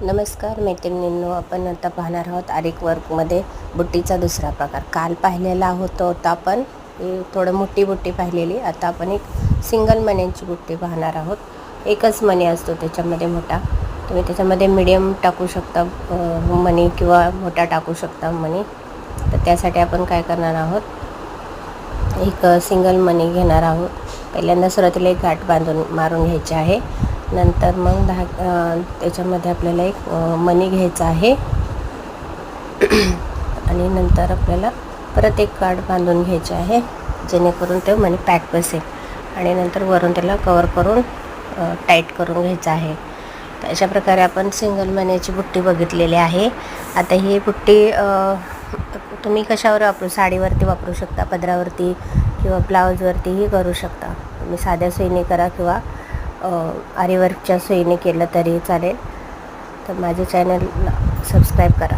नमस्कार मैत्रिणींनो, आपण आता पाहणार आहोत आरिक वर्कमध्ये बुट्टीचा दुसरा प्रकार. काल पाहिलेला होता आपण थोडं मोठी बुट्टी पाहिलेली. आता आपण एक सिंगल मण्यांची बुट्टी पाहणार आहोत. एकच मणी असतो त्याच्यामध्ये मोठा. तुम्ही त्याच्यामध्ये मीडियम टाकू शकता मणी किंवा मोठा टाकू शकता मणी. तर त्यासाठी आपण काय करणार आहोत, एक सिंगल मणी घेणार आहोत. पहिल्यांदा सुरुवातीला एक गाठ मारून घ्यायची आहे. नंतर मग त्याच्यामध्ये आपल्याला एक मणी घ्यायचा आहे आणि नंतर आपल्याला परत एक गाठ बांधून घ्यायची आहे, जेणेकरून ते मणी पॅक बसेल. आणि नंतर वरून त्याला कवर करून टाईट करून घ्यायचं आहे. तर अशा प्रकारे आपण सिंगल मण्याची बुट्टी बघितलेली आहे. आता ही बुट्टी तुम्ही कशावर वापरू, साडीवरती वापरू शकता, पदरावरती किंवा ब्लाऊजवरतीही करू शकता. तुम्ही साध्या सुईने करा किंवा आरीवर्कच्या सुईने केलं तरी चालेल. तर माझे चॅनलला सबस्क्राईब करा.